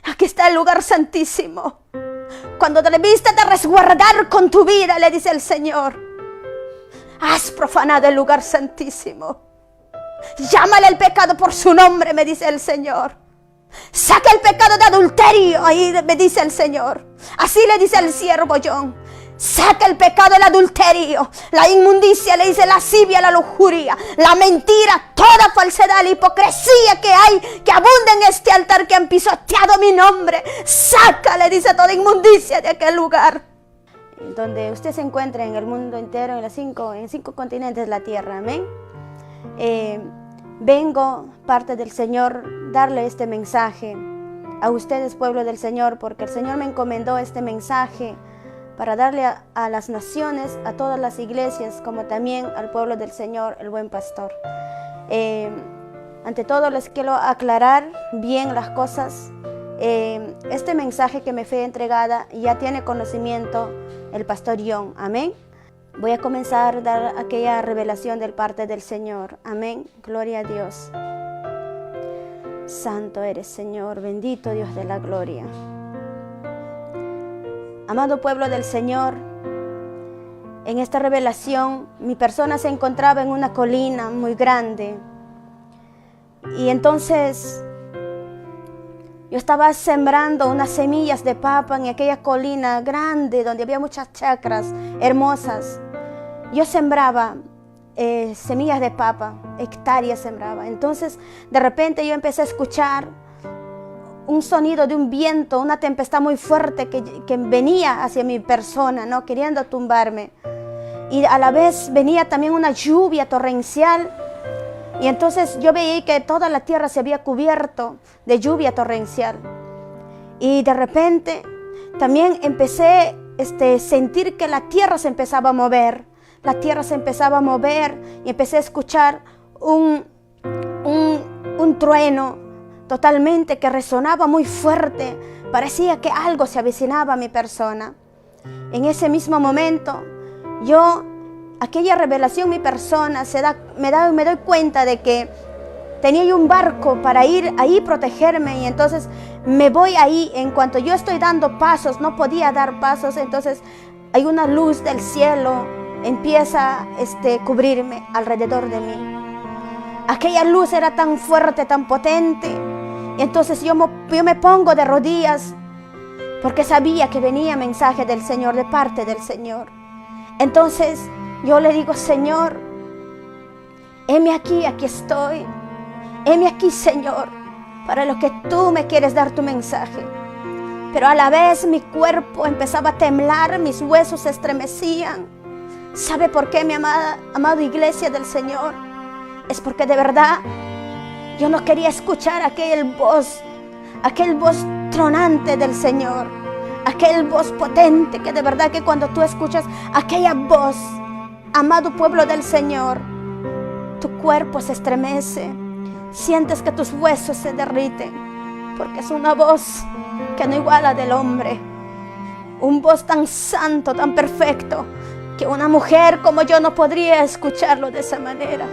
Aquí está el lugar santísimo. Cuando debiste de resguardar con tu vida, le dice el Señor, has profanado el lugar santísimo. Llámale el pecado por su nombre, me dice el Señor. Saca el pecado de adulterio, ahí me dice el Señor. Así le dice el siervo John. Saca el pecado del adulterio, la inmundicia, le dice lascivia, la lujuria, la mentira, toda falsedad, la hipocresía que hay, que abunda en este altar, que han pisoteado mi nombre. Saca, le dice, toda inmundicia de aquel lugar. Donde usted se encuentra en el mundo entero, en 5 continentes de la tierra, amén. Vengo, parte del Señor, darle este mensaje a ustedes, pueblo del Señor, porque el Señor me encomendó este mensaje para darle a las naciones, a todas las iglesias, como también al pueblo del Señor, el buen pastor. Ante todo les quiero aclarar bien las cosas. Este mensaje que me fue entregada ya tiene conocimiento el pastor John, amén. Voy a comenzar a dar aquella revelación del parte del Señor, amén. Gloria a Dios. Santo eres, Señor, bendito Dios de la gloria. Amado pueblo del Señor, en esta revelación mi persona se encontraba en una colina muy grande. Y entonces yo estaba sembrando unas semillas de papa en aquella colina grande donde había muchas chacras hermosas. Yo sembraba semillas de papa, hectáreas sembraba. Entonces de repente yo empecé a escuchar un sonido de un viento, una tempestad muy fuerte que venía hacia mi persona, ¿no? Queriendo tumbarme. Y a la vez venía también una lluvia torrencial. Y entonces yo veía que toda la tierra se había cubierto de lluvia torrencial. Y de repente también empecé a sentir que la tierra se empezaba a mover. La tierra se empezaba a mover y empecé a escuchar un trueno totalmente que resonaba muy fuerte. Parecía que algo se avecinaba a mi persona. En ese mismo momento, aquella revelación, mi persona, me doy cuenta de que tenía yo un barco para ir ahí protegerme, y entonces me voy ahí. En cuanto yo estoy dando pasos, no podía dar pasos, entonces hay una luz del cielo, empieza a cubrirme alrededor de mí. Aquella luz era tan fuerte, tan potente. Y entonces yo me pongo de rodillas porque sabía que venía mensaje del Señor, de parte del Señor. Entonces yo le digo, Señor, heme aquí, aquí estoy. Heme aquí, Señor, para lo que tú me quieres dar tu mensaje. Pero a la vez mi cuerpo empezaba a temblar, mis huesos se estremecían. ¿Sabe por qué, mi amada iglesia del Señor? Es porque de verdad yo no quería escuchar aquel voz tronante del Señor, aquel voz potente, que de verdad que cuando tú escuchas aquella voz, amado pueblo del Señor, tu cuerpo se estremece, sientes que tus huesos se derriten, porque es una voz que no iguala del hombre, un voz tan santo, tan perfecto, que una mujer como yo no podría escucharlo de esa manera.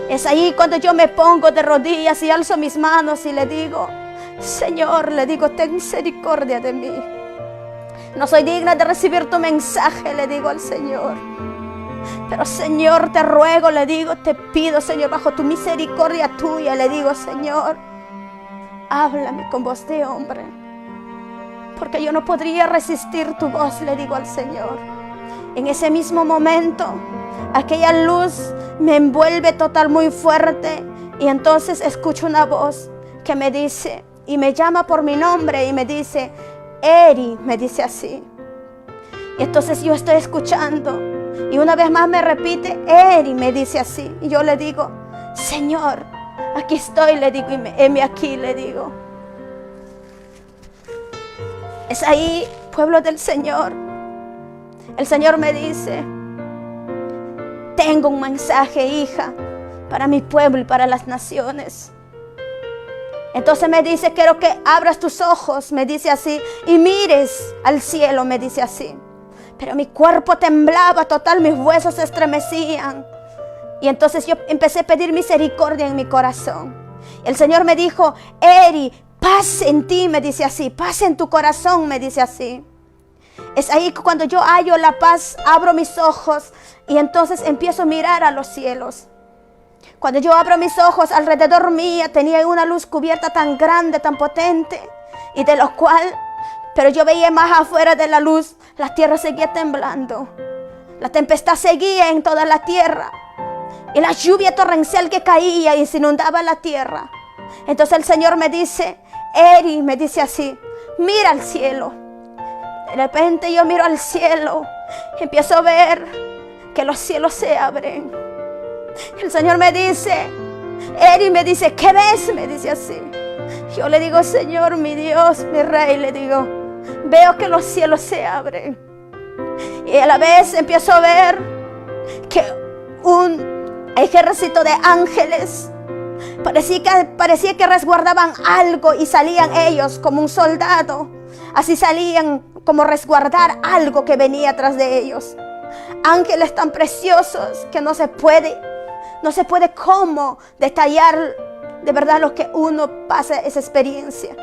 Es ahí cuando yo me pongo de rodillas y alzo mis manos y le digo, Señor, le digo, ten misericordia de mí. No soy digna de recibir tu mensaje, le digo al Señor. Pero Señor, te ruego, le digo, te pido, Señor, bajo tu misericordia tuya, le digo, Señor, háblame con voz de hombre, porque yo no podría resistir tu voz, le digo al Señor. En ese mismo momento, aquella luz me envuelve total, muy fuerte, y entonces escucho una voz que me dice, y me llama por mi nombre, y me dice, Eri, me dice así. Y entonces yo estoy escuchando, y una vez más me repite, Eri, me dice así, y yo le digo, Señor, aquí estoy, le digo, y heme aquí, le digo. Es ahí, pueblo del Señor, el Señor me dice, tengo un mensaje, hija, para mi pueblo y para las naciones. Entonces me dice, quiero que abras tus ojos, me dice así, y mires al cielo, me dice así. Pero mi cuerpo temblaba total, mis huesos se estremecían. Y entonces yo empecé a pedir misericordia en mi corazón. El Señor me dijo, Eri, paz en ti, me dice así, paz en tu corazón, me dice así. Es ahí que cuando yo hallo la paz, abro mis ojos y entonces empiezo a mirar a los cielos. Cuando yo abro mis ojos, alrededor mía tenía una luz cubierta tan grande, tan potente, y de lo cual, pero yo veía más afuera de la luz, la tierra seguía temblando. La tempestad seguía en toda la tierra. Y la lluvia torrencial que caía y se inundaba la tierra. Entonces el Señor me dice, Eri, me dice así, mira al cielo. De repente yo miro al cielo, empiezo a ver que los cielos se abren. El Señor me dice, Eri, me dice, ¿qué ves? Me dice así. Yo le digo, Señor, mi Dios, mi Rey, le digo, veo que los cielos se abren. Y a la vez empiezo a ver que un ejército de ángeles parecía que resguardaban algo y salían ellos como un soldado. Así salían como resguardar algo que venía atrás de ellos. Ángeles tan preciosos que no se puede cómo detallar de verdad lo que uno pasa esa experiencia.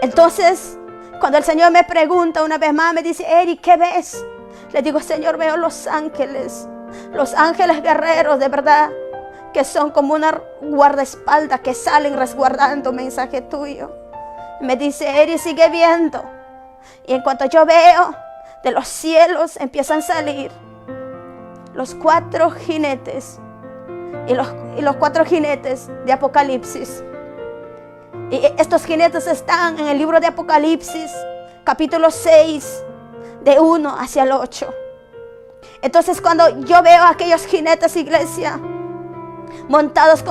Entonces, cuando el Señor me pregunta una vez más, me dice, Eri, ¿qué ves? Le digo, Señor, veo los ángeles guerreros, de verdad, que son como una guardaespaldas que salen resguardando mensaje tuyo. Me dice, Eri, sigue viendo. Y en cuanto yo veo, de los cielos empiezan a salir los 4 jinetes y los 4 jinetes de Apocalipsis. Y estos jinetes están en el libro de Apocalipsis, capítulo 6, de 1 hacia el 8. Entonces cuando yo veo a aquellos jinetes, iglesia, montados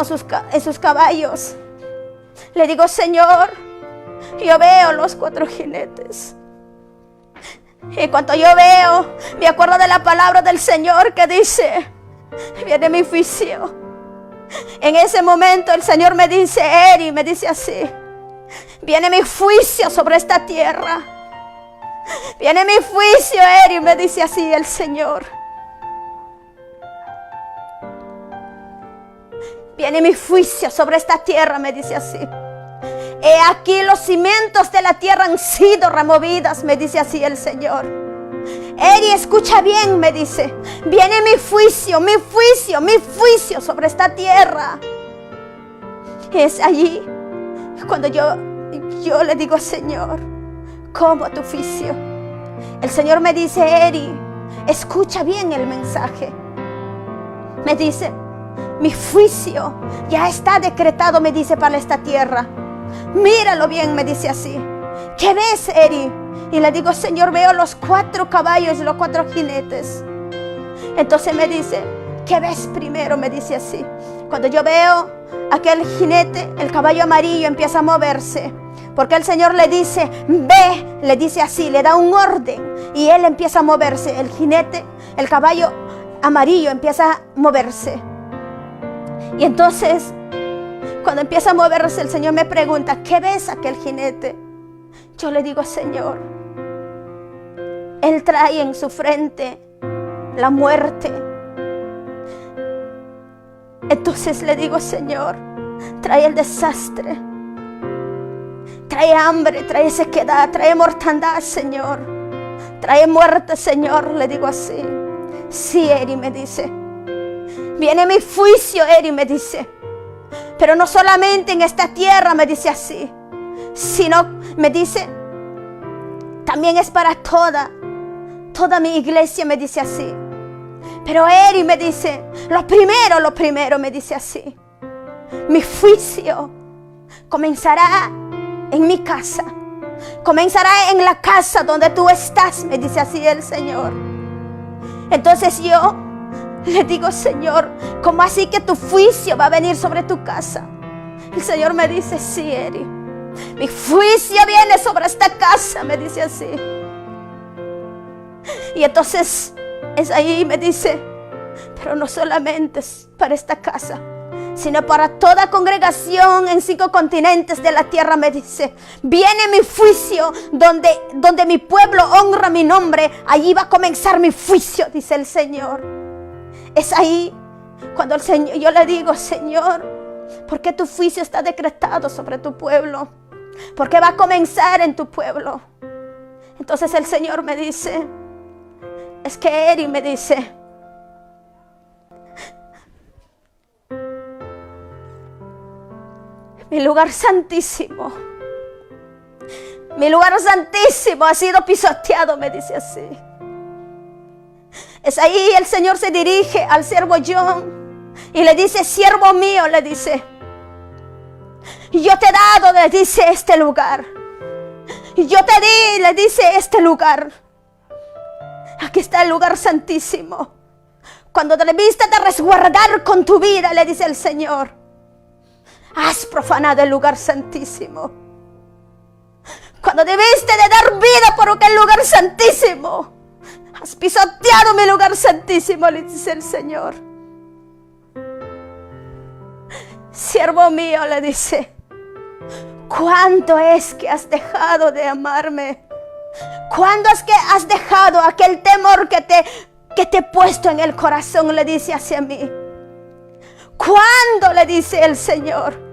en sus caballos, le digo, Señor, yo veo los 4 jinetes. Y cuando yo veo, me acuerdo de la palabra del Señor que dice, viene mi juicio. En ese momento el Señor me dice, Eri, me dice así, viene mi juicio sobre esta tierra. Viene mi juicio, Eri, me dice así el Señor. Viene mi juicio sobre esta tierra, me dice así. He aquí los cimientos de la tierra han sido removidas, me dice así el Señor. Eri, escucha bien, me dice. Viene mi juicio, mi juicio, mi juicio sobre esta tierra. Es allí cuando yo le digo, Señor, ¿cómo tu juicio? El Señor me dice, Eri, escucha bien el mensaje. Me dice, mi juicio ya está decretado, me dice, para esta tierra. Míralo bien, me dice así. ¿Qué ves, Eri? Y le digo, Señor, veo los 4 caballos y los 4 jinetes. Entonces me dice, ¿qué ves primero? Me dice así. Cuando yo veo aquel jinete, el caballo amarillo empieza a moverse. Porque el Señor le dice, ve, le dice así, le da un orden. Y él empieza a moverse. El jinete, el caballo amarillo empieza a moverse. Y entonces, cuando empieza a moverse, el Señor me pregunta, ¿qué ves aquel jinete? Yo le digo, Señor, él trae en su frente la muerte. Entonces le digo, Señor, trae el desastre, trae hambre, trae sequedad, trae mortandad, Señor, trae muerte, Señor. Le digo así. Sí, Eri, me dice, viene mi juicio, Eri, me dice, pero no solamente en esta tierra, me dice así, sino, me dice, también es para toda mi iglesia, me dice así. Pero Eri, me dice, lo primero, me dice así, mi juicio comenzará en mi casa, comenzará en la casa donde tú estás, me dice así el Señor. Entonces yo le digo, Señor, ¿cómo así que tu juicio va a venir sobre tu casa? El Señor me dice, sí, Eri, mi juicio viene sobre esta casa, me dice así. Y entonces es ahí, me dice, pero no solamente es para esta casa, sino para toda congregación en 5 continentes de la tierra, me dice. Viene mi juicio donde mi pueblo honra mi nombre, allí va a comenzar mi juicio, dice el Señor. Es ahí cuando el Señor, yo le digo, Señor, ¿por qué tu juicio está decretado sobre tu pueblo? porque va a comenzar en tu pueblo. Entonces el Señor me dice, es que Eri me dice, mi lugar santísimo ha sido pisoteado, me dice así. Es ahí el Señor se dirige al siervo John y le dice, siervo mío, le dice, yo te he dado, le dice, este lugar. Yo te di, le dice, este lugar. Aquí está el lugar santísimo. Cuando debiste de resguardar con tu vida, le dice el Señor, has profanado el lugar santísimo. Cuando debiste de dar vida por aquel lugar santísimo, has pisoteado mi lugar santísimo, le dice el Señor. Siervo mío, le dice, ¿cuánto es que has dejado de amarme? ¿Cuándo es que has dejado aquel temor que te he puesto en el corazón? Le dice hacia mí. ¿Cuándo? Le dice el Señor.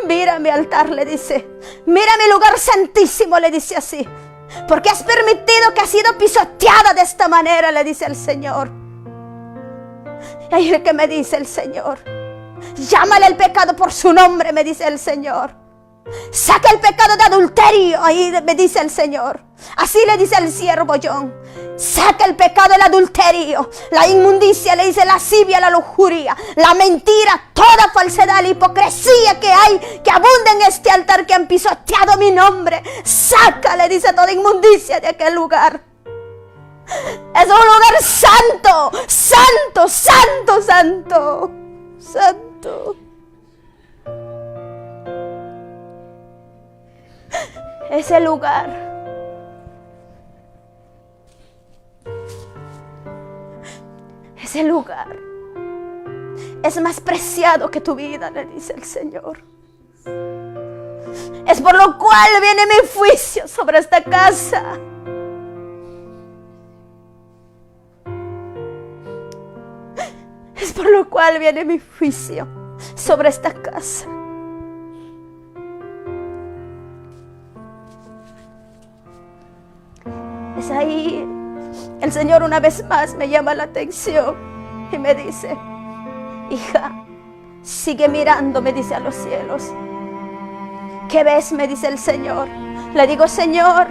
Mira mi altar, le dice. Mira mi lugar santísimo, le dice así. Porque has permitido que ha sido pisoteada de esta manera, le dice el Señor. Y ahí es que me dice el Señor. Llámale el pecado por su nombre, me dice el Señor. Saca el pecado de adulterio, ahí me dice el Señor. Así le dice el siervo John. Saca el pecado del adulterio, la inmundicia, le dice lascivia, la lujuria, la mentira, toda falsedad, la hipocresía que hay, que abunda en este altar, que han pisoteado mi nombre. Saca, le dice, toda inmundicia de aquel lugar. Es un lugar santo, santo, santo, santo, santo. Ese lugar es más preciado que tu vida, le dice el Señor. Es por lo cual viene mi juicio sobre esta casa. Es por lo cual viene mi juicio sobre esta casa. Es ahí, el Señor una vez más me llama la atención y me dice, hija, sigue mirando, me dice, a los cielos. ¿Qué ves? Me dice el Señor. Le digo, Señor,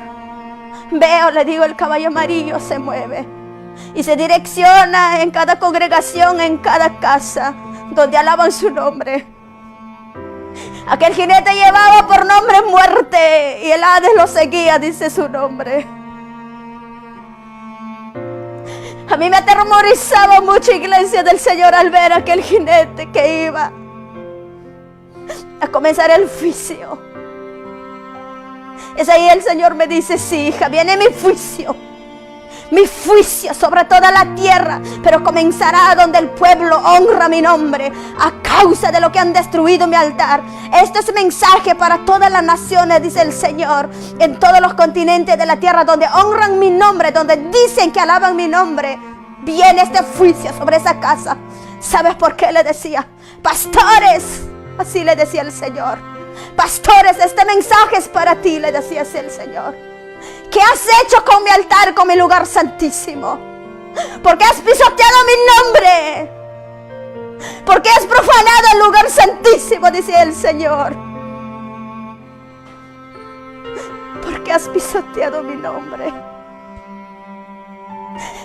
veo, le digo, el caballo amarillo se mueve y se direcciona en cada congregación, en cada casa donde alaban su nombre. Aquel jinete llevaba por nombre muerte y el Hades lo seguía, dice su nombre. A mí me atemorizaba mucho, iglesia del Señor, al ver a aquel jinete que iba a comenzar el juicio. Es ahí el Señor me dice, sí, hija, viene mi juicio sobre toda la tierra, pero comenzará donde el pueblo honra mi nombre a causa de lo que han destruido mi altar. Este es mensaje para todas las naciones, dice el Señor, en todos los continentes de la tierra, donde honran mi nombre, donde dicen que alaban mi nombre. Viene este juicio sobre esa casa. ¿Sabes por qué? Le decía, pastores, así le decía el Señor, pastores, este mensaje es para ti, le decía así el Señor. ¿Qué has hecho con mi altar, con mi lugar santísimo? ¿Por qué has pisoteado mi nombre? ¿Por qué has profanado el lugar santísimo? Decía el Señor. ¿Por qué has pisoteado mi nombre?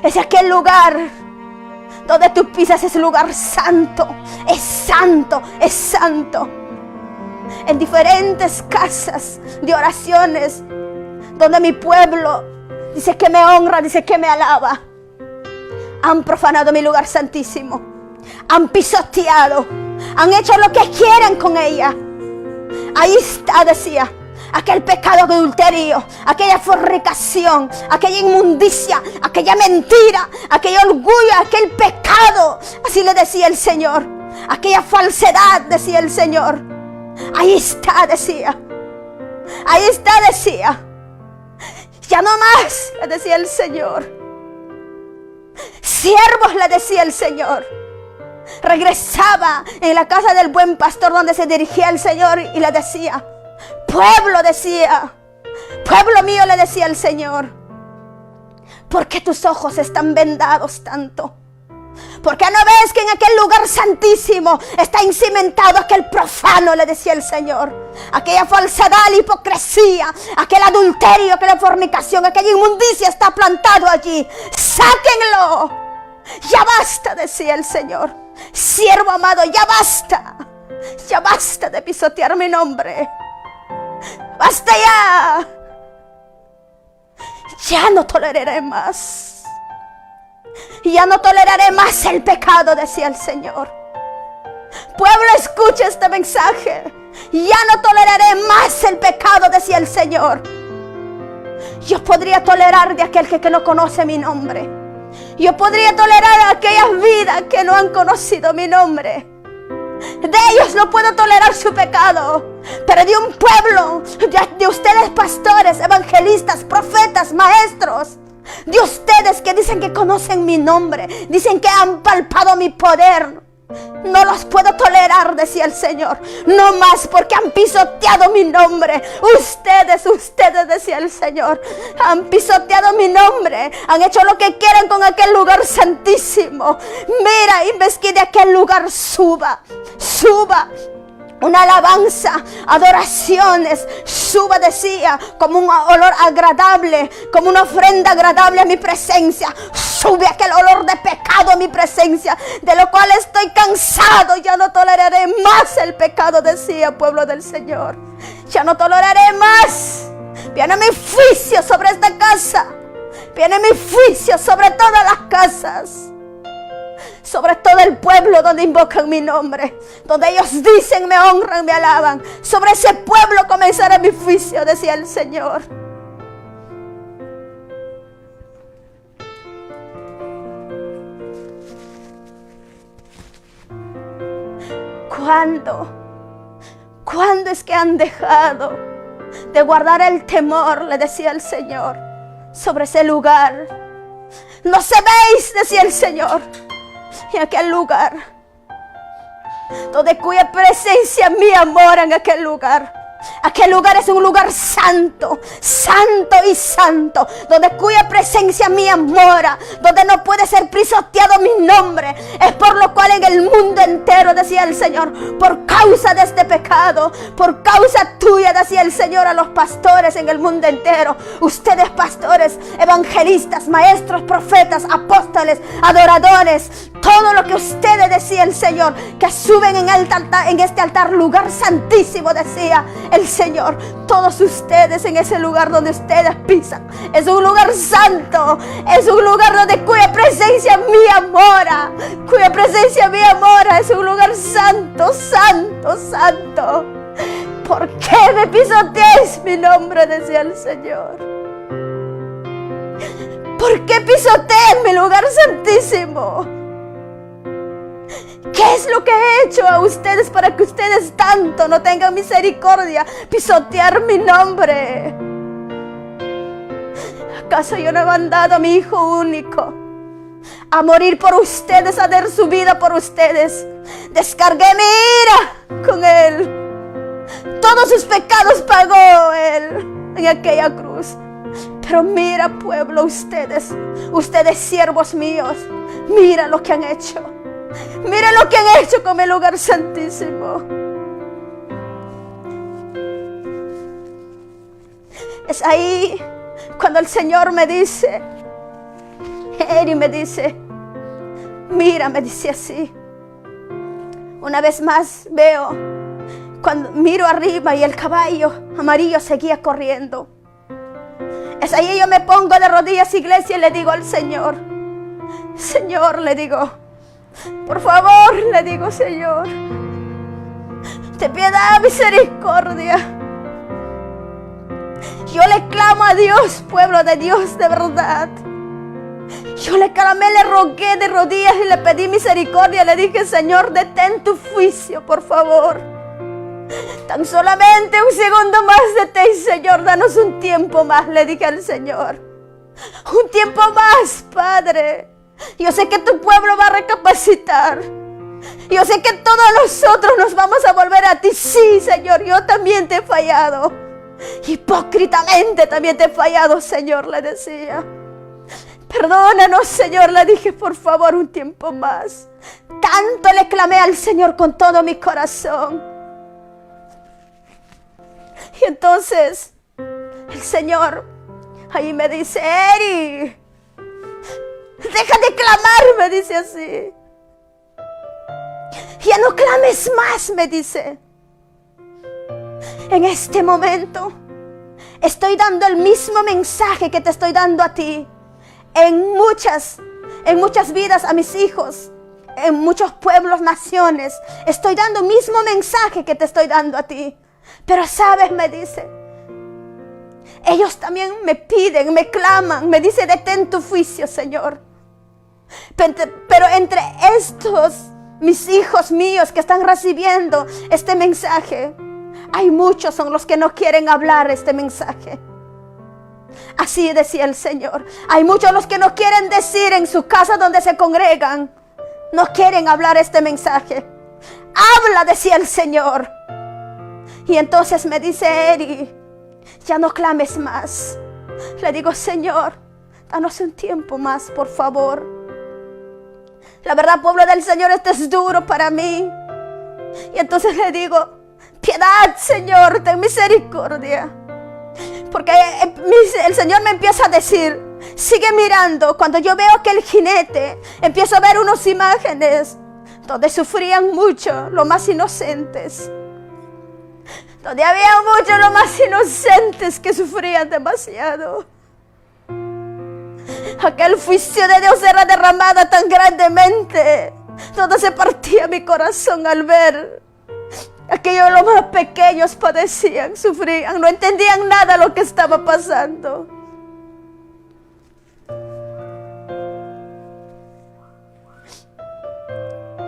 Es aquel lugar donde tú pisas, es lugar santo. Es santo, es santo. En diferentes casas de oraciones, donde mi pueblo dice que me honra, dice que me alaba, han profanado mi lugar santísimo, han pisoteado, han hecho lo que quieren con ella. Ahí está, decía, aquel pecado de adulterio, aquella fornicación, aquella inmundicia, aquella mentira, aquel orgullo, aquel pecado. Así le decía el Señor, aquella falsedad, decía el Señor. Ahí está, decía, ahí está, decía. Ya no más, le decía el Señor. Siervos, le decía el Señor, regresaba en la casa del buen pastor donde se dirigía el Señor y le decía, pueblo mío, le decía el Señor, ¿por qué tus ojos están vendados tanto? ¿Por qué no ves que en aquel lugar santísimo está encimentado aquel profano? Le decía el Señor. Aquella falsedad, la hipocresía, aquel adulterio, aquella fornicación, aquella inmundicia está plantado allí. ¡Sáquenlo! Ya basta, decía el Señor. Siervo amado, ya basta. Ya basta de pisotear mi nombre. ¡Basta ya! Ya no toleraré más. Ya no toleraré más el pecado, decía el Señor. Pueblo, escucha este mensaje. Ya no toleraré más el pecado, decía el Señor. Yo podría tolerar de aquel que no conoce mi nombre. Yo podría tolerar a aquellas vidas que no han conocido mi nombre. De ellos no puedo tolerar su pecado. Pero de un pueblo, de ustedes pastores, evangelistas, profetas, maestros, de ustedes que dicen que conocen mi nombre, dicen que han palpado mi poder, no los puedo tolerar, decía el Señor. No más, porque han pisoteado mi nombre. Ustedes, decía el Señor, han pisoteado mi nombre. Han hecho lo que quieren con aquel lugar santísimo. Mira, y ves que de aquel lugar suba una alabanza, adoraciones, suba, decía, como un olor agradable, como una ofrenda agradable a mi presencia. Sube aquel olor de pecado a mi presencia, de lo cual estoy cansado. Ya no toleraré más el pecado, decía, pueblo del Señor. Ya no toleraré más. Viene mi juicio sobre esta casa. Viene mi juicio sobre todas las casas, sobre todo el pueblo donde invocan mi nombre, donde ellos dicen, me honran, me alaban. Sobre ese pueblo comenzará mi juicio, decía el Señor. ¿Cuándo es que han dejado de guardar el temor? Le decía el Señor, sobre ese lugar. No sabéis, decía el Señor, en aquel lugar, donde cuya presencia mía mora en aquel lugar. Aquel lugar es un lugar santo, santo y santo, donde cuya presencia mía mora, donde no puede ser pisoteado mi nombre. Es por lo cual en el mundo entero, decía el Señor, por causa de este pecado, por causa tuya, decía el Señor a los pastores en el mundo entero. Ustedes pastores, evangelistas, maestros, profetas, apóstoles, adoradores, todo lo que ustedes, decía el Señor, que suben en este altar, lugar santísimo, decía el Señor. Todos ustedes en ese lugar donde ustedes pisan, es un lugar santo, es un lugar donde cuya presencia mía mora, cuya presencia mía mora, es un lugar santo, santo, santo. ¿Por qué me pisoteáis mi nombre?, decía el Señor. ¿Por qué pisotean mi lugar santísimo? ¿Qué es lo que he hecho a ustedes para que ustedes tanto no tengan misericordia, pisotear mi nombre? ¿Acaso yo no he mandado a mi Hijo único a morir por ustedes, a dar su vida por ustedes? Descargué mi ira con Él. Todos sus pecados pagó Él en aquella cruz. Pero mira, pueblo, ustedes siervos míos, mira lo que han hecho. Mira lo que han hecho con el lugar santísimo. Es ahí cuando el Señor me dice, Eri me dice, mira, me dice así. Una vez más veo, cuando miro arriba y el caballo amarillo seguía corriendo. Es ahí yo me pongo de rodillas, iglesia, y le digo al Señor, Señor, le digo, por favor, le digo, Señor, ten piedad, misericordia. Yo le clamo a Dios, pueblo de Dios, de verdad. Yo le clamé, le rogué de rodillas y le pedí misericordia. Le dije, Señor, detén tu juicio, por favor. Tan solamente un segundo más detén, Señor, danos un tiempo más, le dije al Señor. Un tiempo más, Padre. Yo sé que tu pueblo va a recapacitar. Yo sé que todos nosotros nos vamos a volver a ti. Sí, Señor, yo también te he fallado. Hipócritamente también te he fallado, Señor, le decía. Perdónanos, Señor, le dije, por favor, un tiempo más. Tanto le clamé al Señor con todo mi corazón. Y entonces el Señor ahí me dice: Eri, deja de clamar, me dice así. Ya no clames más, me dice. En este momento estoy dando el mismo mensaje que te estoy dando a ti. En muchas vidas, a mis hijos, en muchos pueblos, naciones, estoy dando el mismo mensaje que te estoy dando a ti. Pero sabes, me dice, ellos también me piden, me claman, me dice: detén tu juicio, Señor. Pero entre estos, mis hijos míos que están recibiendo este mensaje, hay muchos son los que no quieren hablar este mensaje. Así decía el Señor. Hay muchos los que no quieren decir en su casa donde se congregan. No quieren hablar este mensaje. Habla, decía el Señor. Y entonces me dice: Eri, ya no clames más. Le digo: Señor, danos un tiempo más, por favor. La verdad, pueblo del Señor, esto es duro para mí. Y entonces le digo: piedad, Señor, ten misericordia. Porque el Señor me empieza a decir: sigue mirando. Cuando yo veo que el jinete, empiezo a ver unas imágenes donde sufrían mucho los más inocentes. Donde había muchos los más inocentes que sufrían demasiado. Aquel juicio de Dios era derramado tan grandemente, donde se partía mi corazón al ver aquellos los más pequeños padecían, sufrían, no entendían nada de lo que estaba pasando.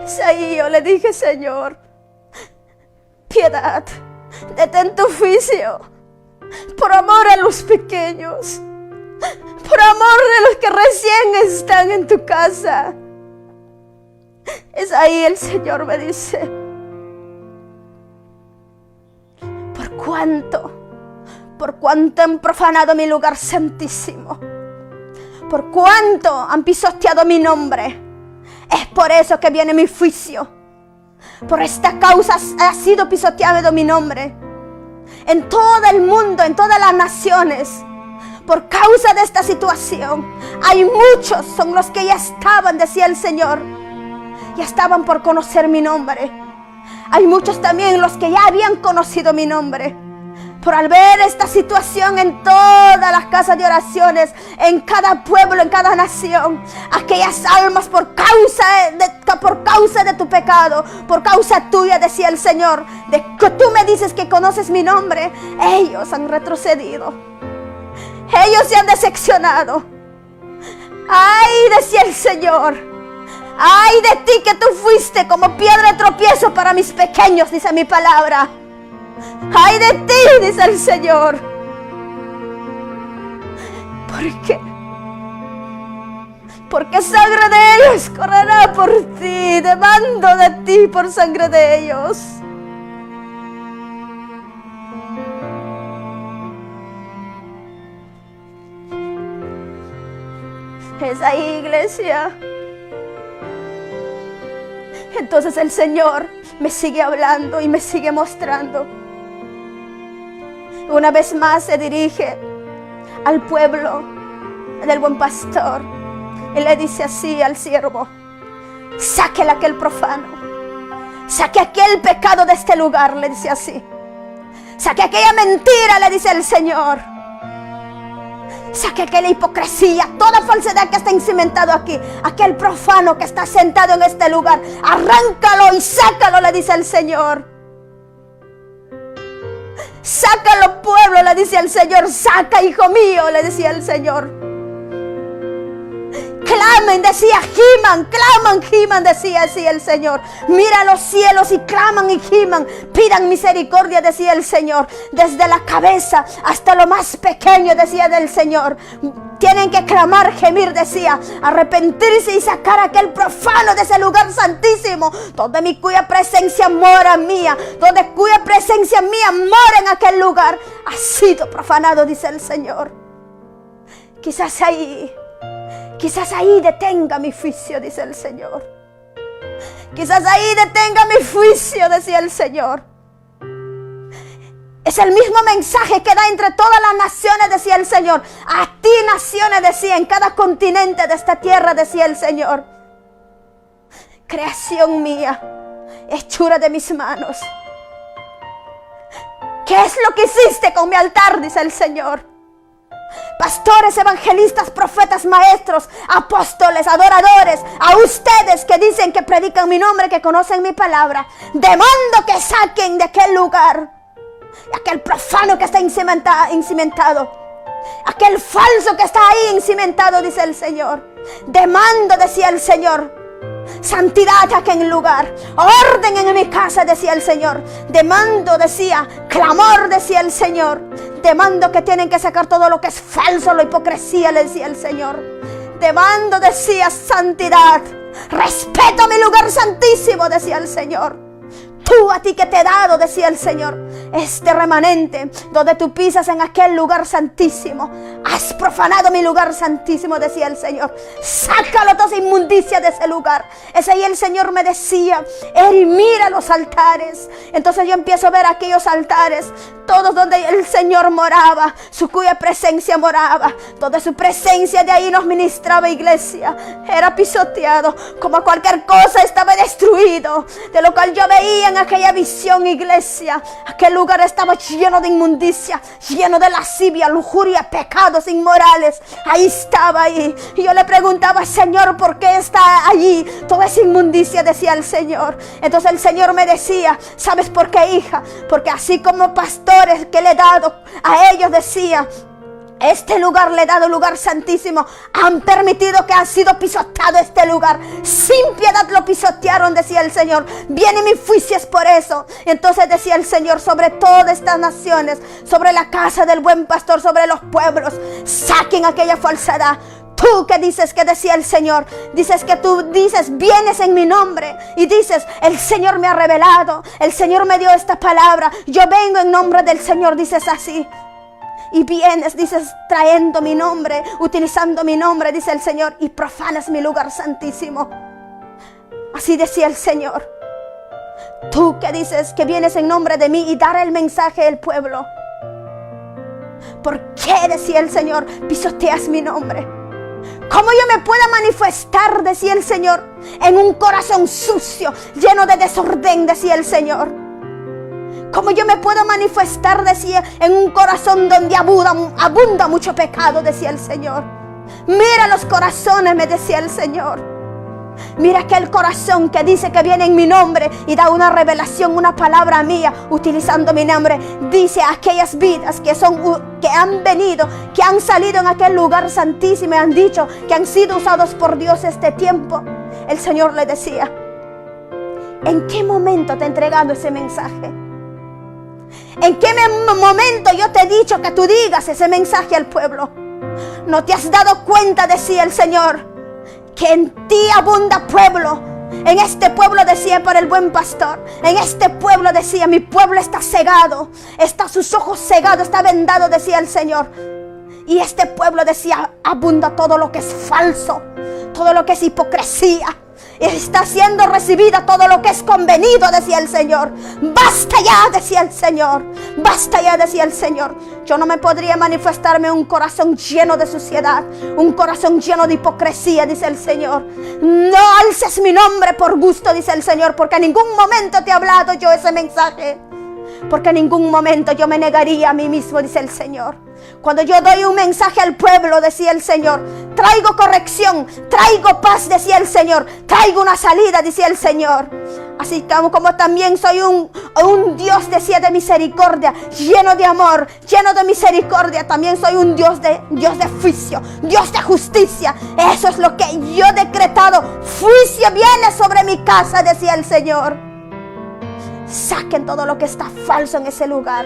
Es ahí yo le dije: Señor, piedad, detén tu juicio, por amor a los pequeños, por amor de los que recién están en tu casa. Es ahí el Señor me dice: por cuánto han profanado mi lugar santísimo, por cuánto han pisoteado mi nombre, es por eso que viene mi juicio. Por esta causa ha sido pisoteado mi nombre en todo el mundo, en todas las naciones. Por causa de esta situación, hay muchos, son los que ya estaban, decía el Señor, ya estaban por conocer mi nombre. Hay muchos también los que ya habían conocido mi nombre. Por al ver esta situación en todas las casas de oraciones, en cada pueblo, en cada nación, aquellas almas por causa de tu pecado, por causa tuya, decía el Señor, de que tú me dices que conoces mi nombre, ellos han retrocedido. Ellos se han decepcionado. Ay, decía el Señor, ay de ti que tú fuiste como piedra de tropiezo para mis pequeños, dice mi palabra. Ay de ti, dice el Señor. ¿Por qué? Porque sangre de ellos correrá por ti. Demando de ti por sangre de ellos. Es ahí, iglesia. Entonces el Señor me sigue hablando y me sigue mostrando. Una vez más se dirige al pueblo del buen pastor y le dice así al siervo: saque aquel profano, saque aquel pecado de este lugar, le dice así. Saque aquella mentira, le dice el Señor. Saque aquella hipocresía, toda falsedad que está cimentado aquí, aquel profano que está sentado en este lugar, arráncalo y sácalo, le dice el Señor. Sácalo, pueblo, le decía el Señor. Saca, hijo mío, le decía el Señor. Clama clamen, decía, giman, decía así el Señor. Mira los cielos y claman y giman, pidan misericordia, decía el Señor. Desde la cabeza hasta lo más pequeño, decía del Señor. Tienen que clamar, gemir, decía, arrepentirse y sacar a aquel profano de ese lugar santísimo, donde mi cuya presencia mora mía, donde cuya presencia mía mora en aquel lugar, ha sido profanado, dice el Señor. Quizás ahí detenga mi juicio, dice el Señor. Quizás ahí detenga mi juicio, decía el Señor. Es el mismo mensaje que da entre todas las naciones, decía el Señor. A ti, naciones, decía, en cada continente de esta tierra, decía el Señor. Creación mía, hechura de mis manos. ¿Qué es lo que hiciste con mi altar?, dice el Señor. Pastores, evangelistas, profetas, maestros, apóstoles, adoradores, a ustedes que dicen que predican mi nombre, que conocen mi palabra, demando que saquen de aquel lugar aquel profano que está incimentado, aquel falso que está ahí incimentado, dice el Señor. Demando, decía el Señor, santidad aquí en el lugar, orden en mi casa, decía el Señor. Demando, decía, clamor, decía el Señor. Demando que tienen que sacar todo lo que es falso, la hipocresía, le decía el Señor. Demando, decía, santidad, respeto a mi lugar santísimo, decía el Señor. Tú, a ti que te he dado, decía el Señor, este remanente donde tú pisas en aquel lugar santísimo. Has profanado mi lugar santísimo, decía el Señor. Sácalo toda esa inmundicia de ese lugar. Ese ahí el Señor me decía, Eri, mira los altares. Entonces yo empiezo a ver aquellos altares, todos donde el Señor moraba, su cuya presencia moraba. Toda su presencia de ahí nos ministraba, iglesia. Era pisoteado, como cualquier cosa estaba destruido. De lo cual yo veía en aquella visión, iglesia, aquel lugar estaba lleno de inmundicia, lleno de lascivia, lujuria, pecados inmorales. Ahí estaba ahí. Y yo le preguntaba, Señor, ¿por qué está allí toda esa inmundicia?, decía el Señor. Entonces el Señor me decía, ¿sabes por qué, hija? Porque así como pastores que le he dado a ellos, decía, este lugar le he dado, lugar santísimo, han permitido que ha sido pisoteado este lugar. Sin piedad lo pisotearon, decía el Señor. Vienen mis juicios por eso. Entonces decía el Señor, sobre todas estas naciones, sobre la casa del buen pastor, sobre los pueblos, saquen aquella falsedad. Tú que dices, que decía el Señor, dices que tú dices, vienes en mi nombre y dices, el Señor me ha revelado, el Señor me dio esta palabra, yo vengo en nombre del Señor, dices así. Y vienes, dices, trayendo mi nombre, utilizando mi nombre, dice el Señor, y profanas mi lugar santísimo. Así decía el Señor. Tú que dices que vienes en nombre de mí y dar el mensaje al pueblo, ¿por qué, decía el Señor, pisoteas mi nombre? ¿Cómo yo me puedo manifestar, decía el Señor, en un corazón sucio, lleno de desorden, decía el Señor? ¿Cómo yo me puedo manifestar, decía, en un corazón donde abunda mucho pecado, decía el Señor? Mira los corazones, me decía el Señor. Mira aquel corazón que dice que viene en mi nombre y da una revelación, una palabra mía, utilizando mi nombre. Dice a aquellas vidas que han venido, que han salido en aquel lugar santísimo y han dicho que han sido usados por Dios este tiempo. El Señor le decía, ¿en qué momento te he entregado ese mensaje? ¿En qué momento yo te he dicho que tú digas ese mensaje al pueblo? ¿No te has dado cuenta, decía el Señor, que en ti abunda pueblo? En este pueblo, decía, por el buen pastor, en este pueblo, decía, mi pueblo está cegado, está sus ojos cegados, está vendado, decía el Señor. Y este pueblo, decía, abunda todo lo que es falso, todo lo que es hipocresía. Está siendo recibida todo lo que es convenido, decía el Señor. Basta ya, decía el Señor. Basta ya, decía el Señor. Yo no me podría manifestarme un corazón lleno de suciedad, un corazón lleno de hipocresía, dice el Señor. No alces mi nombre por gusto, dice el Señor, porque en ningún momento te he hablado yo ese mensaje. porque en ningún momento yo me negaría a mí mismo, dice el Señor. Cuando yo doy un mensaje al pueblo, decía el Señor, traigo corrección, traigo paz, decía el Señor, traigo una salida, decía el Señor. Así como también soy un Dios, decía, de misericordia, lleno de amor, lleno de misericordia, también soy un Dios de juicio, Dios de justicia. Eso es lo que yo he decretado. Juicio viene sobre mi casa, decía el Señor. Saquen todo lo que está falso en ese lugar.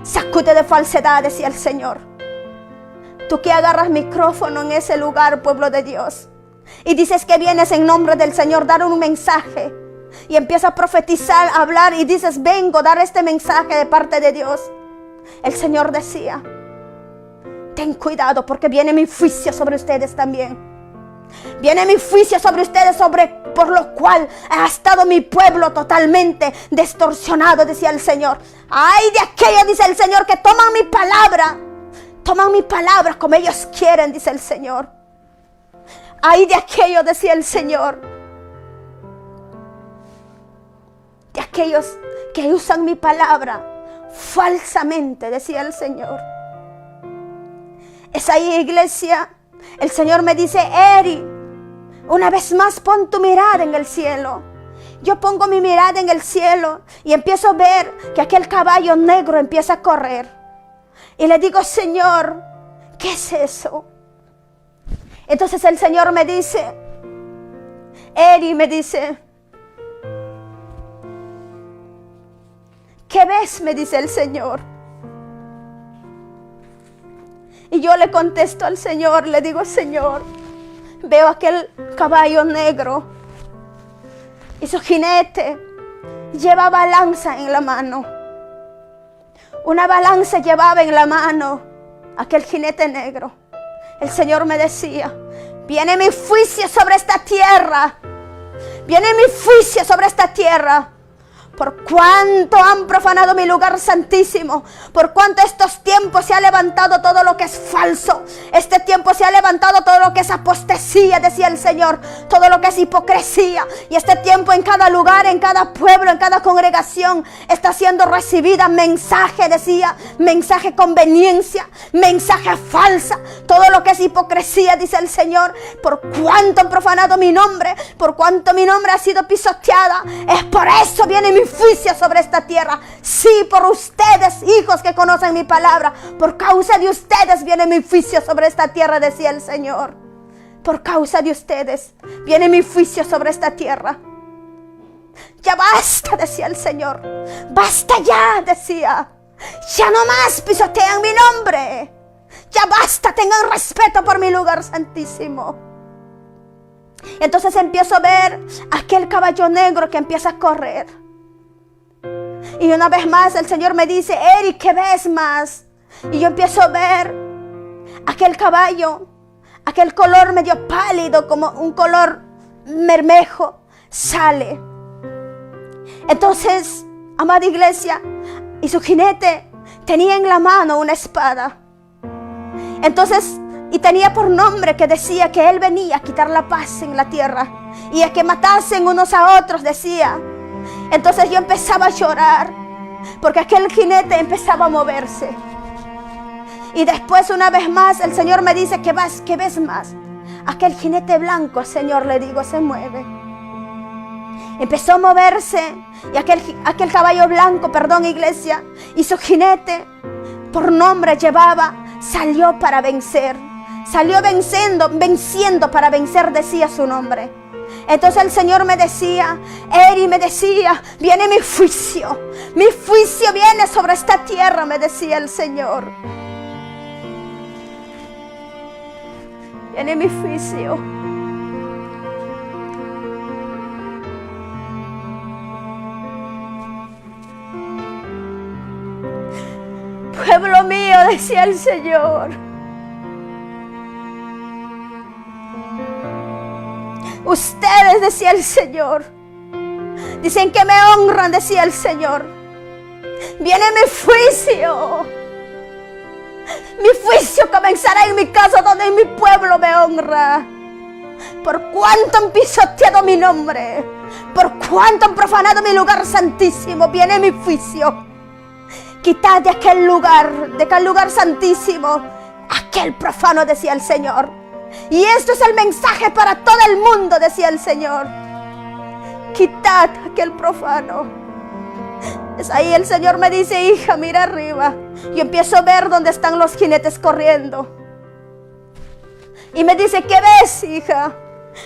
Sacude de falsedad, decía el Señor. Tú que agarras micrófono en ese lugar, pueblo de Dios, y dices que vienes en nombre del Señor, dar un mensaje, y empiezas a profetizar, a hablar, y dices, vengo a dar este mensaje de parte de Dios. El Señor decía, ten cuidado, porque viene mi juicio sobre ustedes también. Viene mi juicio sobre ustedes, por lo cual ha estado mi pueblo totalmente distorsionado, decía el Señor. Ay de aquellos, dice el Señor, que toman mi palabra como ellos quieren, dice el Señor. Ay de aquellos, decía el Señor, de aquellos que usan mi palabra falsamente, decía el Señor. Es ahí, iglesia. El Señor me dice, Eri, una vez más pon tu mirada en el cielo. Yo pongo mi mirada en el cielo y empiezo a ver que aquel caballo negro empieza a correr. Y le digo, Señor, ¿qué es eso? Entonces el Señor me dice, Eri, me dice, ¿qué ves? Me dice el Señor. Y yo le contesto al Señor, le digo, Señor, veo aquel caballo negro y su jinete lleva balanza en la mano. Una balanza llevaba en la mano aquel jinete negro. El Señor me decía, viene mi juicio sobre esta tierra. Viene mi juicio sobre esta tierra. Por cuánto han profanado mi lugar santísimo, por cuánto estos tiempos se ha levantado todo lo que es falso, este tiempo se ha levantado todo lo que es apostasía, decía el Señor, todo lo que es hipocresía, y este tiempo en cada lugar, en cada pueblo, en cada congregación está siendo recibida mensaje, decía, mensaje conveniencia, mensaje falsa, todo lo que es hipocresía, dice el Señor. Por cuánto han profanado mi nombre, por cuánto mi nombre ha sido pisoteada, es por eso viene mi juicio sobre esta tierra. Sí, por ustedes, hijos que conocen mi palabra, por causa de ustedes viene mi juicio sobre esta tierra, decía el Señor. Por causa de ustedes viene mi juicio sobre esta tierra. Ya basta, decía el Señor. Basta ya, decía. Ya no más pisotean mi nombre. Ya basta, tengan respeto por mi lugar santísimo. Entonces empiezo a ver aquel caballo negro que empieza a correr. Y una vez más el Señor me dice, Eri, ¿qué ves más? Y yo empiezo a ver aquel caballo, aquel color medio pálido, como un color bermejo, sale. Entonces, amada iglesia, y su jinete tenía en la mano una espada. Entonces, y tenía por nombre que decía que él venía a quitar la paz en la tierra y a que matasen unos a otros, decía. Entonces yo empezaba a llorar porque aquel jinete empezaba a moverse. Y después una vez más el Señor me dice, ¿qué ves más? Aquel jinete blanco, Señor, le digo, se mueve. Empezó a moverse y aquel caballo blanco, perdón, iglesia, y su jinete por nombre llevaba, salió para vencer. Salió venciendo para vencer, decía su nombre. Entonces el Señor me decía, Eri, me decía, viene mi juicio viene sobre esta tierra, me decía el Señor. Viene mi juicio. Pueblo mío, decía el Señor, ustedes, decía el Señor, dicen que me honran, decía el Señor. Viene mi juicio. Mi juicio comenzará en mi casa, donde mi pueblo me honra. Por cuánto han pisoteado mi nombre, Por cuanto han profanado mi lugar santísimo, viene mi juicio. Quitad de aquel lugar santísimo, aquel profano, decía el Señor. Y esto es el mensaje para todo el mundo, decía el Señor. Quitad aquel profano. Es ahí el Señor me dice: hija, mira arriba. Y empiezo a ver dónde están los jinetes corriendo. Y me dice: ¿qué ves, hija?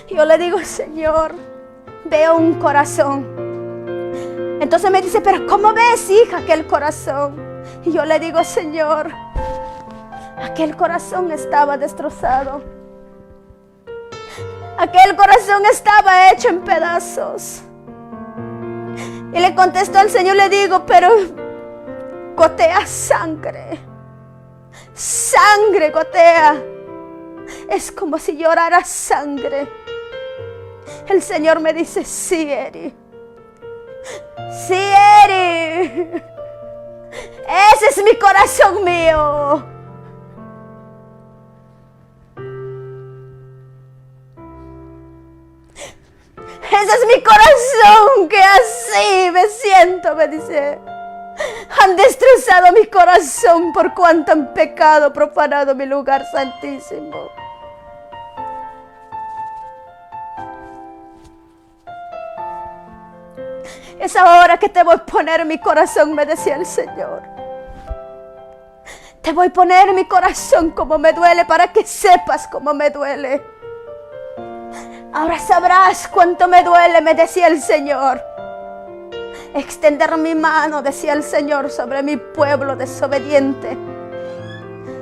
Y yo le digo: Señor, veo un corazón. Entonces me dice: ¿pero cómo ves, hija, aquel corazón? Y yo le digo: Señor, aquel corazón estaba destrozado. Aquel corazón estaba hecho en pedazos. Y le contestó al Señor, le digo: pero gotea sangre. Sangre gotea. Es como si llorara sangre. El Señor me dice: sí, Eri. Sí, Eri. Ese es mi corazón mío. Ese es mi corazón, que así me siento, me dice. Han destrozado mi corazón por cuanto han pecado, profanado mi lugar santísimo. Es ahora que te voy a poner mi corazón, me decía el Señor. Te voy a poner mi corazón como me duele, para que sepas cómo me duele. Ahora sabrás cuánto me duele, me decía el Señor. Extender mi mano, decía el Señor, sobre mi pueblo desobediente.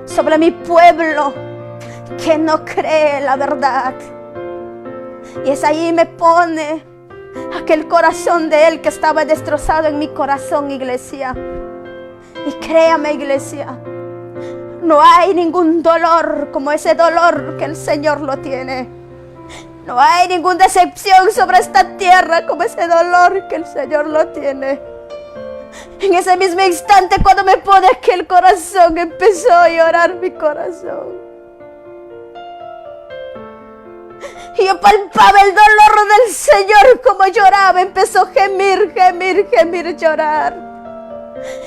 Sobre mi pueblo que no cree la verdad. Y es ahí me pone aquel corazón de Él que estaba destrozado en mi corazón, iglesia. Y créame, iglesia, no hay ningún dolor como ese dolor que el Señor lo tiene. No hay ninguna decepción sobre esta tierra como ese dolor que el Señor lo tiene. En ese mismo instante, cuando me pone aquel corazón, empezó a llorar mi corazón. Y yo palpaba el dolor del Señor como lloraba. Empezó a gemir, gemir, gemir, llorar.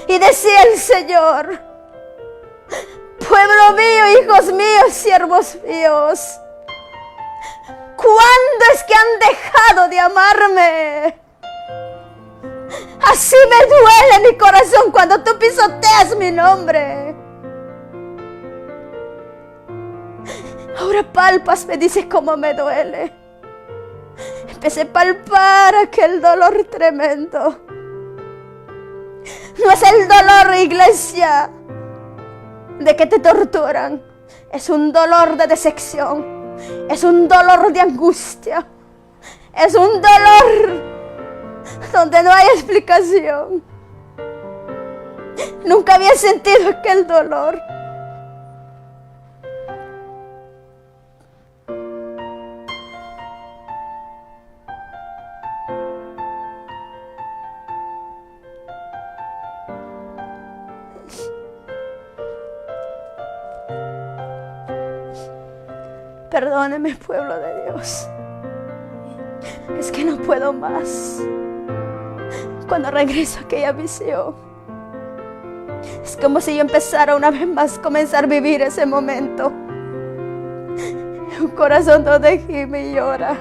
Y decía el Señor: pueblo mío, hijos míos, siervos míos, ¿cuándo es que han dejado de amarme? Así me duele mi corazón cuando tú pisoteas mi nombre. Ahora palpas, me dice, cómo me duele. Empecé a palpar aquel dolor tremendo. No es el dolor, iglesia, de que te torturan. Es un dolor de decepción. Es un dolor de angustia. Es un dolor donde no hay explicación. Nunca había sentido aquel dolor. Perdóneme, pueblo de Dios. Es que no puedo más. Cuando regreso a aquella visión, es como si yo empezara una vez más a comenzar a vivir ese momento. Un corazón donde gime y llora.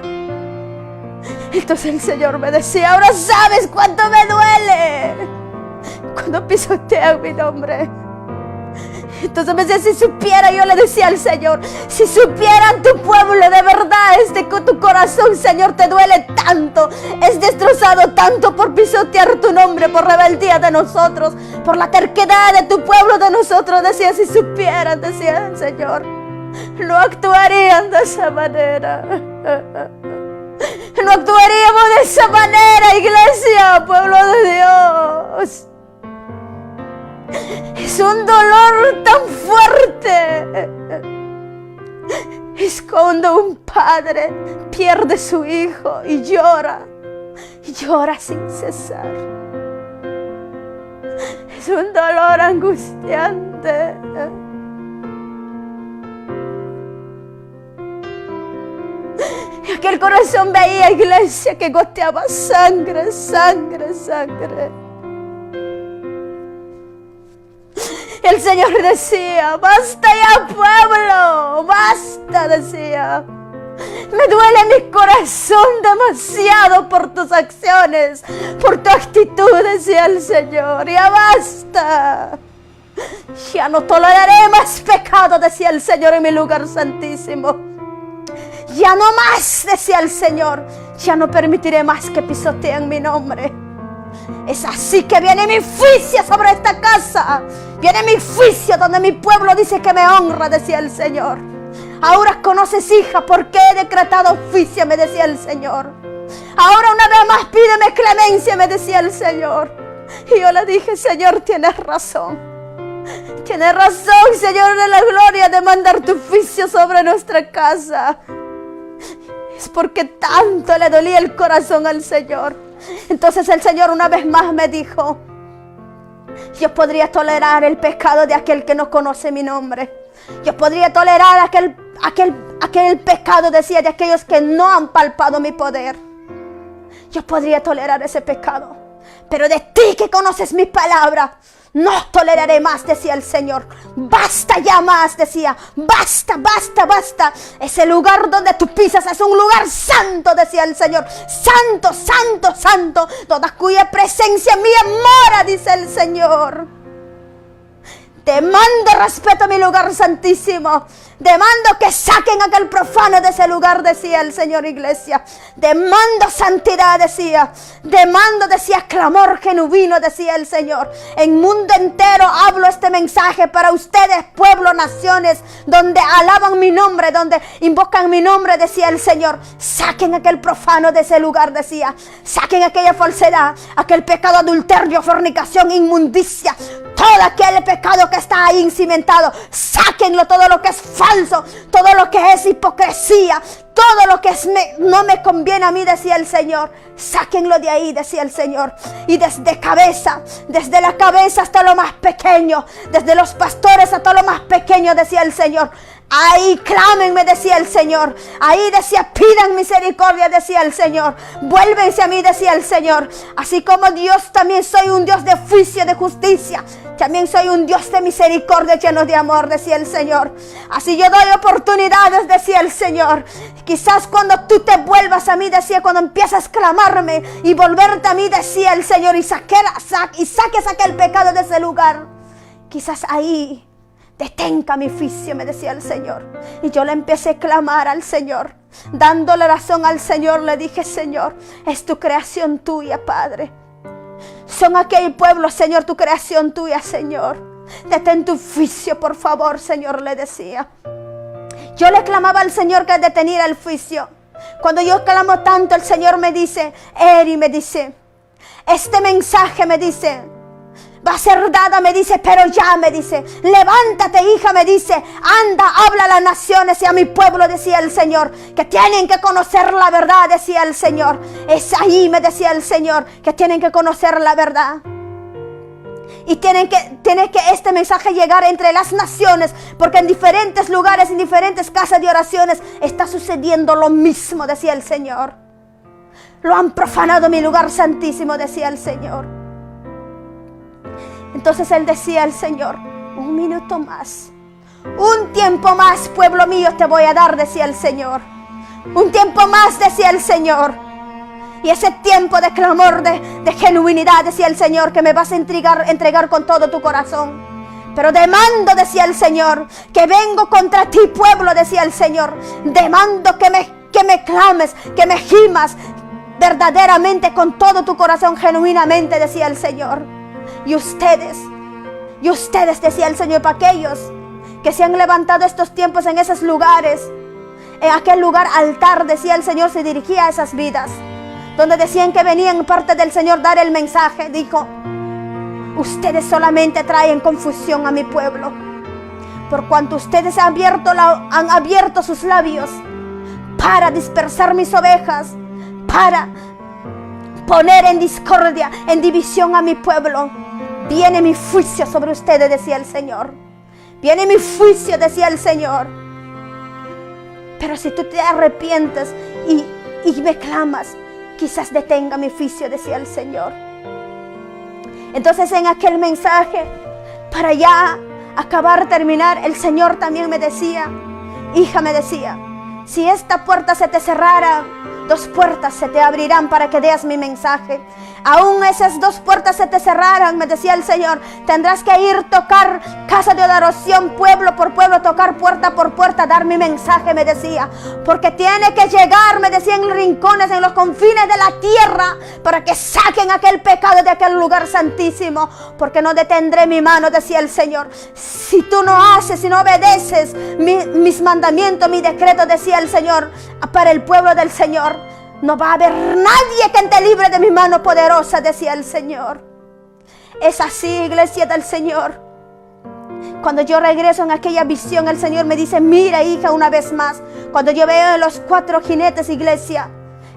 Entonces el Señor me decía: ahora sabes cuánto me duele cuando pisotean mi nombre. Entonces me decía: si supiera, yo le decía al Señor, si supieran tu pueblo de verdad, tu corazón, Señor, te duele tanto, es destrozado tanto por pisotear tu nombre, por rebeldía de nosotros, por la terquedad de tu pueblo de nosotros. Decía: si supieran, decía el Señor, no actuarían de esa manera. No actuaríamos de esa manera, iglesia, pueblo de Dios. Es un dolor tan fuerte. Es cuando un padre pierde su hijo y llora sin cesar. Es un dolor angustiante. aquel corazón veía, iglesia, que goteaba sangre, sangre, sangre. El Señor decía: basta ya, pueblo, basta, decía. Me duele mi corazón demasiado por tus acciones, por tu actitud, decía el Señor. Ya basta. Ya no toleraré más pecado, decía el Señor, en mi lugar santísimo. Ya no más, decía el Señor. Ya no permitiré más que pisoteen mi nombre. Es así que viene mi juicio sobre esta casa. Viene mi juicio donde mi pueblo dice que me honra, decía el Señor. Ahora conoces, hija, por qué he decretado juicio, me decía el Señor. Ahora una vez más pídeme clemencia, me decía el Señor. Y yo le dije: Señor, tienes razón. Tienes razón, Señor de la gloria, de mandar tu juicio sobre nuestra casa. Es porque tanto le dolía el corazón al Señor. Entonces el Señor una vez más me dijo: yo podría tolerar el pecado de aquel que no conoce mi nombre. Yo podría tolerar aquel pecado, decía, de aquellos que no han palpado mi poder. Yo podría tolerar ese pecado. Pero de ti que conoces mi palabra, no toleraré más, decía el Señor. Basta ya más, decía. Basta, basta, basta. Ese lugar donde tú pisas es un lugar santo, decía el Señor. Santo, santo, santo. Toda cuya presencia mía mora, dice el Señor. Demando respeto a mi lugar santísimo. Demando que saquen a aquel profano de ese lugar, decía el Señor, iglesia. Demando santidad, decía. Demando, decía, clamor genuino, decía el Señor. En mundo entero hablo este mensaje para ustedes, pueblo, naciones, donde alaban mi nombre, donde invocan mi nombre, decía el Señor. Saquen a aquel profano de ese lugar, decía. Saquen aquella falsedad, aquel pecado, adulterio, fornicación, inmundicia. Todo aquel pecado que está ahí cimentado, sáquenlo, todo lo que es falso, todo lo que es hipocresía, todo lo que no me conviene a mí, decía el Señor. Sáquenlo de ahí, decía el Señor. Y desde la cabeza hasta lo más pequeño, desde los pastores hasta lo más pequeño, decía el Señor. Ahí clámenme, decía el Señor. Ahí decía, pidan misericordia, decía el Señor. Vuélvense a mí, decía el Señor. Así como Dios, también soy un Dios de juicio, de justicia. También soy un Dios de misericordia, lleno de amor, decía el Señor. Así yo doy oportunidades, decía el Señor. Quizás cuando tú te vuelvas a mí, decía, cuando empiezas a clamarme y volverte a mí, decía el Señor, y saques aquel pecado de ese lugar. Quizás ahí detenga mi juicio, me decía el Señor. Y yo le empecé a clamar al Señor. Dándole razón al Señor, le dije: Señor, es tu creación tuya, Padre. Son aquel pueblo, Señor, tu creación tuya, Señor. Detén tu juicio, por favor, Señor, le decía. Yo le clamaba al Señor que deteniera el juicio. Cuando yo clamo tanto, el Señor me dice: Eri, me dice, este mensaje, me dice, va a ser dada, me dice, pero ya, me dice, levántate, hija, me dice, anda, habla a las naciones y a mi pueblo, decía el Señor, que tienen que conocer la verdad, decía el Señor. Es ahí, me decía el Señor, que tienen que conocer la verdad. Y tiene que este mensaje llegar entre las naciones, porque en diferentes lugares, en diferentes casas de oraciones, está sucediendo lo mismo, decía el Señor. Lo han profanado mi lugar santísimo, decía el Señor. Entonces él decía al Señor: un minuto más, un tiempo más, pueblo mío, te voy a dar, decía el Señor. Un tiempo más, decía el Señor. Y ese tiempo de clamor, de genuinidad, decía el Señor, que me vas a entregar con todo tu corazón. Pero demando, decía el Señor, que vengo contra ti, pueblo, decía el Señor. Demando que me clames, que me gimas verdaderamente con todo tu corazón, genuinamente, decía el Señor. Y ustedes, decía el Señor, para aquellos que se han levantado estos tiempos en esos lugares, en aquel lugar altar, decía el Señor, se dirigía a esas vidas, donde decían que venían parte del Señor dar el mensaje. Dijo: ustedes solamente traen confusión a mi pueblo, por cuanto ustedes han abierto sus labios para dispersar mis ovejas, para poner en discordia, en división a mi pueblo. Viene mi juicio sobre ustedes, decía el Señor. Viene mi juicio, decía el Señor. Pero si tú te arrepientes y me clamas, quizás detenga mi oficio, decía el Señor. Entonces en aquel mensaje, para ya acabar, terminar, el Señor también me decía, hija, me decía, si esta puerta se te cerrara, 2 puertas se te abrirán para que veas mi mensaje. Aún esas 2 puertas se te cerraran, me decía el Señor, tendrás que ir tocar casa de adoración, pueblo por pueblo, tocar puerta por puerta, dar mi mensaje, me decía. Porque tiene que llegar, me decía, en los rincones, en los confines de la tierra, para que saquen aquel pecado de aquel lugar santísimo. Porque no detendré mi mano, decía el Señor. Si tú no haces, si no obedeces mis mandamientos, mi decreto, decía el Señor, para el pueblo del Señor, no va a haber nadie que te libre de mi mano poderosa, decía el Señor. Es así, iglesia del Señor. Cuando yo regreso en aquella visión, el Señor me dice, mira, hija, una vez más. Cuando yo veo los 4 jinetes, iglesia,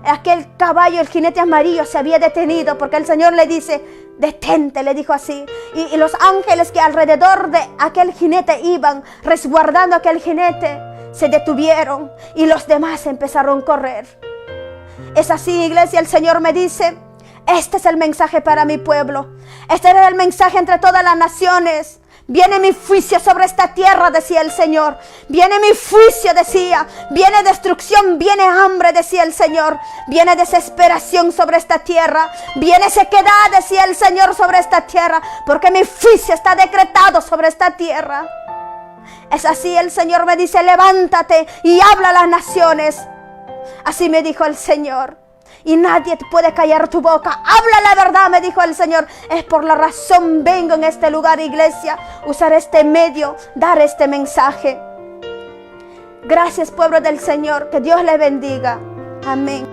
aquel caballo, el jinete amarillo, se había detenido, porque el Señor le dice, detente, le dijo así. Y los ángeles que alrededor de aquel jinete iban resguardando aquel jinete, se detuvieron y los demás empezaron a correr. Es así, iglesia, el Señor me dice, este es el mensaje para mi pueblo. Este era el mensaje entre todas las naciones. Viene mi juicio sobre esta tierra, decía el Señor. Viene mi juicio, decía. Viene destrucción, viene hambre, decía el Señor. Viene desesperación sobre esta tierra. Viene sequedad, decía el Señor, sobre esta tierra. Porque mi juicio está decretado sobre esta tierra. Es así, el Señor me dice, levántate y habla a las naciones. Así me dijo el Señor. Y nadie te puede callar tu boca. Habla la verdad, me dijo el Señor. Es por la razón vengo en este lugar, iglesia. Usar este medio, dar este mensaje. Gracias, pueblo del Señor. Que Dios le bendiga. Amén.